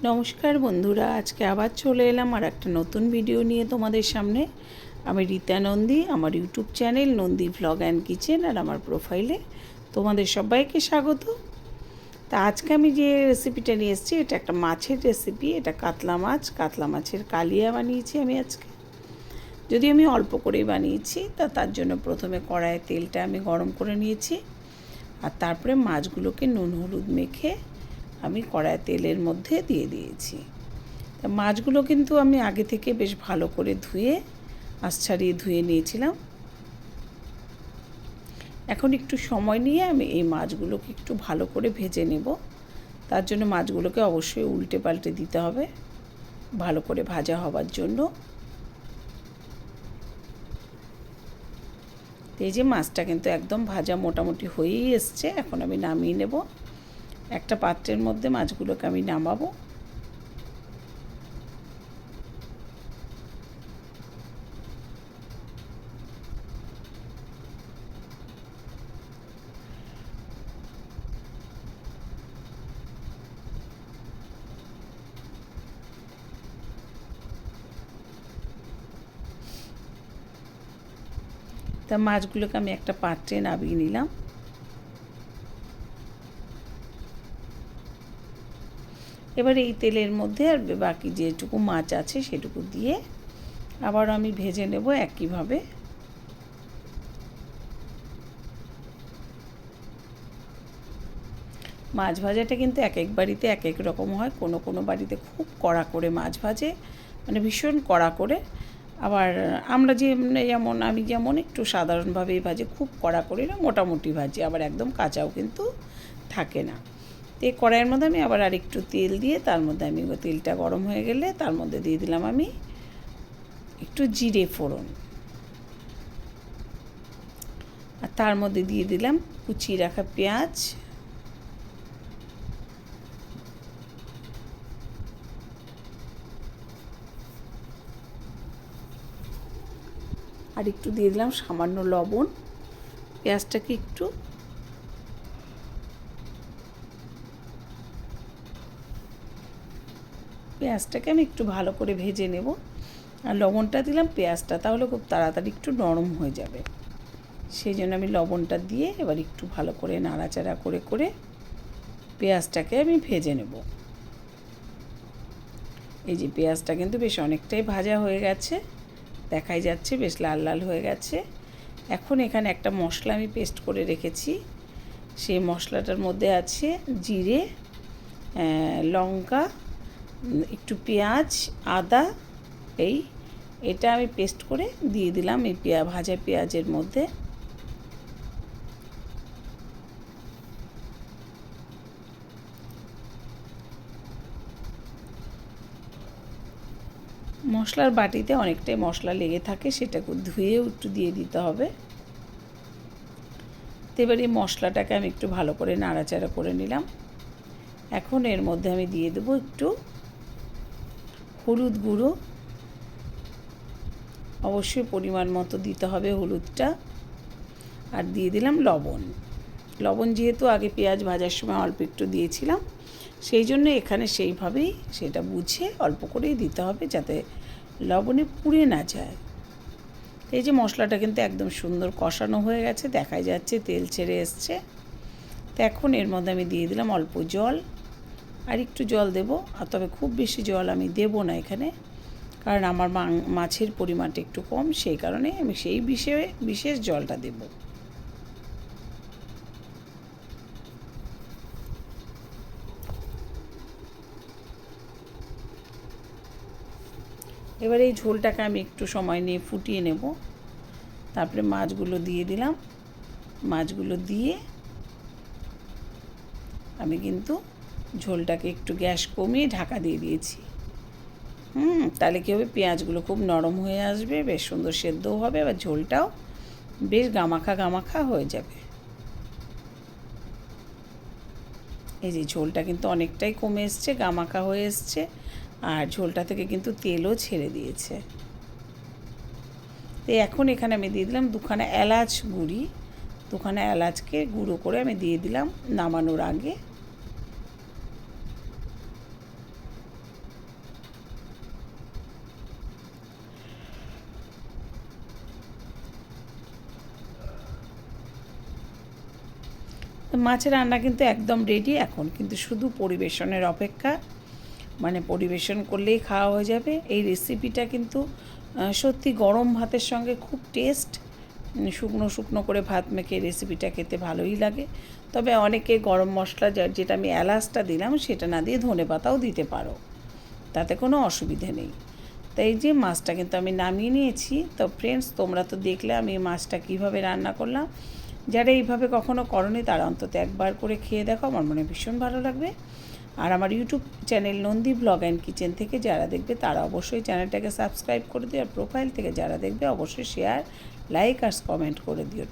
নমস্কার বন্ধুরা, আজকে আবার চলে এলাম আর একটা নতুন ভিডিও নিয়ে তোমাদের সামনে। আমি রীতা নন্দী, আমার YouTube channel Nandi vlog and kitchen আর আমার প্রোফাইলে তোমাদের সবাইকে স্বাগত। তা আজকে আমি যে রেসিপিটা নিয়ে এসেছি এটা একটা মাছের রেসিপি। এটা কাতলা মাছের কালিয়া বানিয়েছি আমি আজকে। যদি আমি অল্প করেই বানিয়েছি, তার জন্য প্রথমে কড়াইয়ে তেলটা আমি গরম করে নিয়েছি, আর তারপরে মাছগুলোকে নুন হলুদ মেখে আমি কড়াই তেলের মধ্যে দিয়ে দিয়েছি। তা মাছগুলো কিন্তু আমি আগে থেকে বেশ ভালো করে ধুয়ে আঁশ ছাড়িয়ে ধুয়ে নিয়েছিলাম। এখন একটু সময় নিয়ে আমি এই মাছগুলোকে একটু ভালো করে ভেজে নেব। তার জন্য মাছগুলোকে অবশ্যই উল্টে পাল্টে দিতে হবে ভালো করে ভাজা হবার জন্য। এই যে মাছটা কিন্তু একদম ভাজা মোটামুটি হয়েই এসছে। এখন আমি নামিয়ে নেব। একটা পাত্রের মধ্যে মাছগুলোকে আমি নামাবো। তা মাছগুলোকে আমি একটা পাত্রে নামিয়ে নিলাম। এবার এই তেলের মধ্যে আর বাকি যেটুকু মাছ আছে সেটুকু দিয়ে আবার আমি ভেজে নেব একইভাবে। মাছ ভাজাটা কিন্তু এক এক বাড়িতে এক এক রকম হয়। কোনো কোনো বাড়িতে খুব কড়া করে মাছ ভাজে, মানে ভীষণ কড়া করে। আবার আমরা যেমন আমি যেমন একটু সাধারণভাবেই ভাজি, খুব কড়া করে না, মোটামুটি ভাজি, আবার একদম কাঁচাও কিন্তু থাকে না। তো এই কড়াইয়ের মধ্যে আমি আবার আরেকটু তেল দিয়ে তার মধ্যে আমি তেলটা গরম হয়ে গেলে তার মধ্যে দিয়ে দিলাম আমি একটু জিরে ফোড়ন, আর তার মধ্যে দিয়ে দিলাম কুচিয়ে রাখা পেঁয়াজ, আর একটু দিয়ে দিলাম সামান্য লবণ। পেঁয়াজটাকে আমি একটু ভালো করে ভেজে নেব। আর লবণটা দিলাম পেঁয়াজটা তাহলে খুব তাড়াতাড়ি একটু নরম হয়ে যাবে, সেই জন্য আমি লবণটা দিয়ে এবার একটু ভালো করে নাড়াচাড়া করে করে পেঁয়াজটাকে আমি ভেজে নেব। এই যে পেঁয়াজটা কিন্তু বেশ অনেকটাই ভাজা হয়ে গেছে, দেখাই যাচ্ছে বেশ লাল লাল হয়ে গেছে। এখন এখানে একটা মশলা আমি পেস্ট করে রেখেছি। সেই মশলাটার মধ্যে আছে জিরে, লঙ্কা, একটু পেঁয়াজ, আদা, এটা আমি পেস্ট করে দিয়ে দিলাম এই ভাজা পেঁয়াজের মধ্যে। মশলার বাটিতে অনেকটাই মশলা লেগে থাকে, সেটাকে ধুয়েও একটু দিয়ে দিতে হবে। তো এবার এই মশলাটাকে আমি একটু ভালো করে নাড়াচাড়া করে নিলাম। এখন এর মধ্যে আমি দিয়ে দেবো একটু হলুদ গুঁড়ো, অবশ্যই পরিমাণ মতো দিতে হবে হলুদটা। আর দিয়ে দিলাম লবণ যেহেতু আগে পেঁয়াজ ভাজার সময় অল্প একটু দিয়েছিলাম, সেই জন্য এখানে সেইভাবেই সেটা বুঝে অল্প করেই দিতে হবে যাতে লবণে পুড়ে না যায়। এই যে মশলাটা কিন্তু একদম সুন্দর কষানো হয়ে গেছে, দেখাই যাচ্ছে তেল ছেড়ে এসছে। তো এখন এর মধ্যে আমি দিয়ে দিলাম অল্প জল, আর একটু জল দেব, আর তবে খুব বেশি জল আমি দেব না এখানে, কারণ আমার মাছের পরিমাণটা একটু কম, সেই কারণে আমি সেই বিশেষ জলটা দেব। এবার এই ঝোলটাকে আমি একটু সময় নিয়ে ফুটিয়ে নেব। তারপরে মাছগুলো দিয়ে দিলাম। মাছগুলো দিয়ে আমি কিন্তু ঝোলটাকে একটু গ্যাস কমিয়ে ঢাকা দিয়ে দিয়েছি। তাহলে কী হবে, পেঁয়াজগুলো খুব নরম হয়ে আসবে, বেশ সুন্দর সেদ্ধও হবে, এবার ঝোলটাও বেশ গামাখা হয়ে যাবে। এই যে ঝোলটা কিন্তু অনেকটাই কমে এসছে, গামাখা হয়ে এসছে, আর ঝোলটা থেকে কিন্তু তেলও ছেড়ে দিয়েছে। তো এখন এখানে আমি দিয়ে দিলাম দুখানা এলাচ গুঁড়ি, দুখানা এলাচকে গুঁড়ো করে আমি দিয়ে দিলাম নামানোর আগে। মাছের রান্না কিন্তু একদম রেডি, এখন কিন্তু শুধু পরিবেশনের অপেক্ষা, মানে পরিবেশন করলেই খাওয়া হয়ে যাবে। এই রেসিপিটা কিন্তু সত্যি গরম ভাতের সঙ্গে খুব টেস্ট। শুকনো শুকনো করে ভাত মেখে রেসিপিটা খেতে ভালোই লাগে। তবে অনেকে গরম মশলা যেটা আমি এলাচটা দিলাম সেটা না দিয়ে ধনেপাতাও দিতে পারো, তাতে কোনো অসুবিধে নেই। তাই যে মাছটা কিন্তু আমি নামিয়ে নিয়েছি। তো ফ্রেন্ডস, তোমরা তো দেখলে আমি মাছটা কীভাবে রান্না করলাম। যারা এইভাবে কখনো করনি তারা অন্তত একবার করে খেয়ে দেখো, আমার মনে ভীষণ ভালো লাগবে। আর আমার YouTube channel Nandi blog and kitchen থেকে যারা দেখবে তারা অবশ্যই চ্যানেলটাকে সাবস্ক্রাইব করে দিও, আর প্রোফাইল থেকে যারা দেখবে অবশ্যই শেয়ার, লাইক আর কমেন্ট করে দিও।